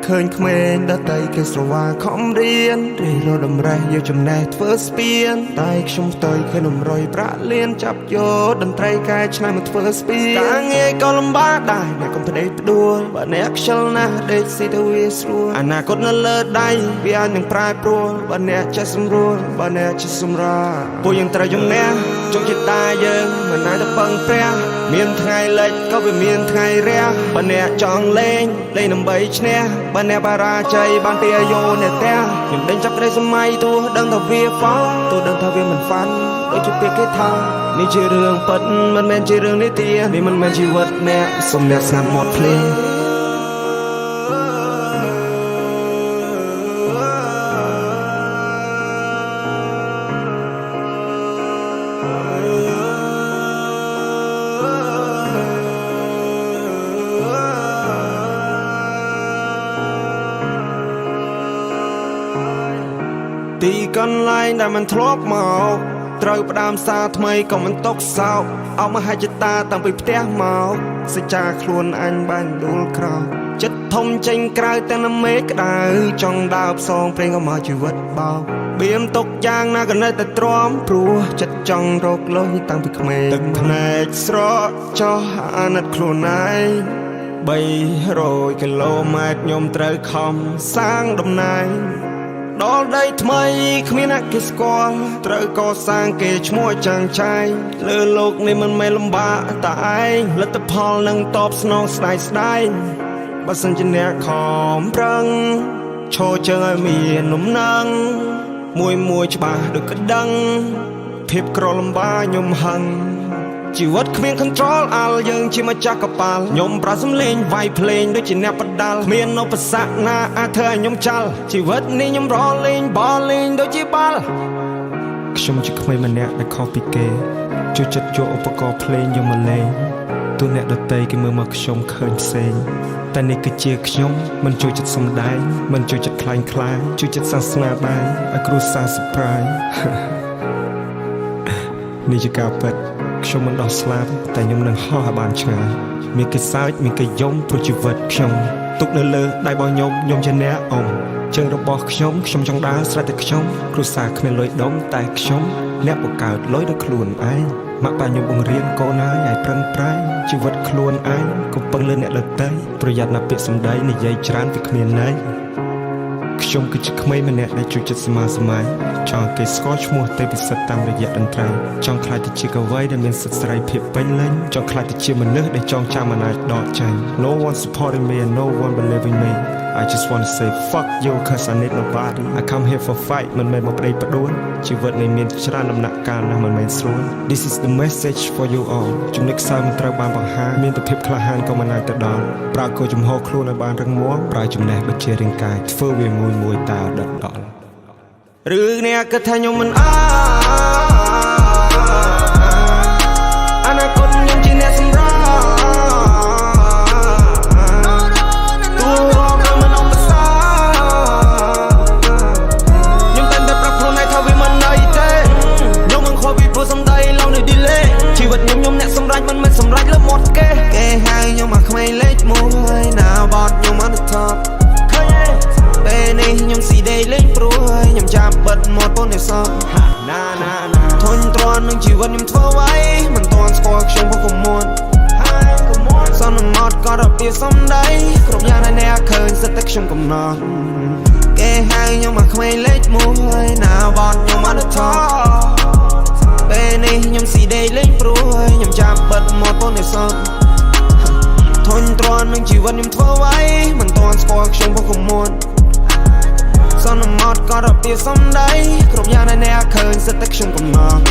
ឃើញក្មេងដតៃគេស្រវាខំរៀនរីរដំរេះយកចំណេះធ្វើស្ពានតែខ្ញុំផ្ទុយឃើញនំរយប្រាក់លៀនចាប់យកតន្ត្រីកែច្នៃមកធ្វើស្ពានការងារក៏លំបាកដែរអ្នកកុំផ្ដេកផ្ដួលបើអ្នកខ្ជិលណាស់ដេកស៊ីទៅវាស្រួលអនាគតនៅលើដៃវាអាចនឹងប្រែប្រួលបើអ្នកចេះសម្រួលបើអ្នកចេះសម្រាពួកយើងត្រូវជំនះចុងចិត្តតាយើងមិនអាចទៅពឹងព្រះមានថ្ងៃលិចក៏វាមានថ្ងៃរះបើអ្នកចង់លេងដើម្បីឈ្នះបើអ្នកបារាជ័យបានពីអាយុអ្នកផ្ទះខ្ញុំដេញចាប់ក្តីសម័យទោះដឹងថាវាហ្វោទោះដឹងថាវាមិនហ្វាន់ដូចជាពាក្យគេថានេះជារឿងពិតមិនមែនជារឿងនិទាននេះមិនមែនជីវិតអ្នកសុំអ្នកស្ងាត់មាត់ភ្លេងទីកន្លែងដែលมันធ្លាប់មកត្រូវផ្ដើមសារថ្មីក៏មិនຕົកសោកអោបមហិច្ឆតាតាំងពីផ្ទះមកសច្ចាខ្លួនអញបានដួលក្រោកចិត្តធំចេញក្រៅតែនៅមេក្តៅចង់ដើរផ្សងព្រេងក៏មកជីវិតបោកបៀមຕົកយ៉ាងណាក៏នៅតែទ្រាំព្រោះចិត្តចង់រកលុយតាំងពីក្មេងទឹកភ្នែកស្រកចោះអាណិតខ្លួនឯង300គីឡូម៉ែត្រខ្ញុំត្រូវខំសាងតំណែងដល់ដីថ្មីគ្មានអ្នកគេស្គាល់ត្រូវកសាងគេឈ្មោះចាំងចែងលើលោកនេះមិនមែនលំបាកតែឯងលទ្ធផលនឹងតបស្នងស្ដាយស្ដាយបើសិនជាអ្នកខំប្រឹងឈរជើងឲ្យមាននំណងមួយច្បាស់ដូចក្តឹងភាពក្រលំបាកខ្ញុំហឹងជីវិតគ្មាន control អាល់យើងជាម្ចាស់កប៉ាល់ខ្ញុំប្រើសំឡេងវាយភ្លេងដូចជាអ្នកបដាល់គ្មានឧបសគ្គណាអាចធ្វើឲ្យខ្ញុំចាល់ជីវិតនេះខ្ញុំរលេងបលលេងដូចជាបាល់ខ្ញុំជាក្មេងម្នាក់ដែលខុសពីគេជួយចិត្តយកឧបករណ៍ភ្លេងយកមកលេងទោះអ្នកដទៃគេមើលមកខ្ញុំឃើញផ្សេងតែនេះគឺជាខ្ញុំមិនជួយចិត្តសំដែងមិនជួយចិត្តខ្លាញ់ខ្លាយជួយចិត្តសាសនាដែរឲ្យគ្រួសារ surprise នេះជាការពិតខ្ញុំមិនដោះស្លាប់តែខ្ញុំនឹងហោះឲ្យបានឆ្ងាយមានគេសើចមានគេយំព្រោះជីវិតខ្ញុំទុកនៅលើដៃរបស់ខ្ញុំជាអ្នកអមជើងរបស់ខ្ញុំចង់ដើរស្រេចតែខ្ញុំគ្រួសារគ្មានលុយដុំតែខ្ញុំអ្នកបង្កើតលុយដោយខ្លួនឯងម៉ាក់ប៉ាខ្ញុំបង្រៀនកូនឲ្យប្រឹងប្រែងជីវិតខ្លួនឯងកុំពឹងលើអ្នកដទៃប្រយ័ត្នណាពាក្យសម្ដីនិយាយច្រើនពីគ្មានន័យខ្ញុំគឺជាក្មេងម្នាក់ដែលជួយចិត្តសមាសម័យចង់គេស្គាល់ឈ្មោះទេពិសិដ្ឋតាមរយៈតន្ត្រីចង់ខ្លាចទៅជាកវីដែលមានសិទ្ធិសេរីភាពពេញលេញចង់ខ្លាចទៅជាមនុស្សដែលចងចាំមិនអាចដកចេញ No one supporting me and no one believing me I just want to say fuck you cause I need nobody I come here for fight មិនមែនមកប្តីផ្ដួលជីវិតនេះមានច្រើនដំណាក់កាលណាស់មិនមែនស្រួល This is the message for you all ចំណុចខ្សោយមិនត្រូវបានបង្ហាញមានតែភាពក្លាហានក៏មិនអាចទៅដល់ប្រើគោចំហខ្លួនឲ្យបានរឹងមាំប្រើចំណេះបញ្ជារាងកាយធ្វើវាមួយតើដិតដល់ឬអ្នកគិតថាខ្ញុំមិនអនាគតខ្ញុំជាអ្នកសម្រាប់ជីវិតខ្ញុំអ្នកសម្រេចមិនមែនសម្រេចលើមាត់គេហៅខ្ញុំមកក្មេងលេខ1ណាបត់ខ្ញុំអត់ថប់ឃើញទេពេលនេះខ្ញុំស៊ីដេកលេងព្រួយខ្ញុំចាំបិទមាត់ពូននេះសោះណាធុញទ្រាន់នឹងជីវិតខ្ញុំធ្វើអ្វីមិនទាន់ស្គាល់ខ្ញុំពុកកមួនសន្មត់ក៏របៀបសំដីគ្រប់យ៉ាងដែលអ្នកឃើញសិតតែខ្ញុំកំណត់គេហៅខ្ញុំមកក្មេងលេខ1ណាបត់ខ្ញុំអត់ថប់ពេលនេះខ្ញុំស៊ីដេកលេងព្រួយខ្ញុំចាំបិទមាត់ពូននេះសោះធុញទ្រាន់នឹងជីវិតខ្ញុំធ្វើអ្វីមិនទាន់ស្គាល់ខ្ញុំពុកកមួនសន្មត់ក៏របៀបសំដីគ្រប់យ៉ាងដែលអ្នកឃើញសិតតែខ្ញុំកំណត់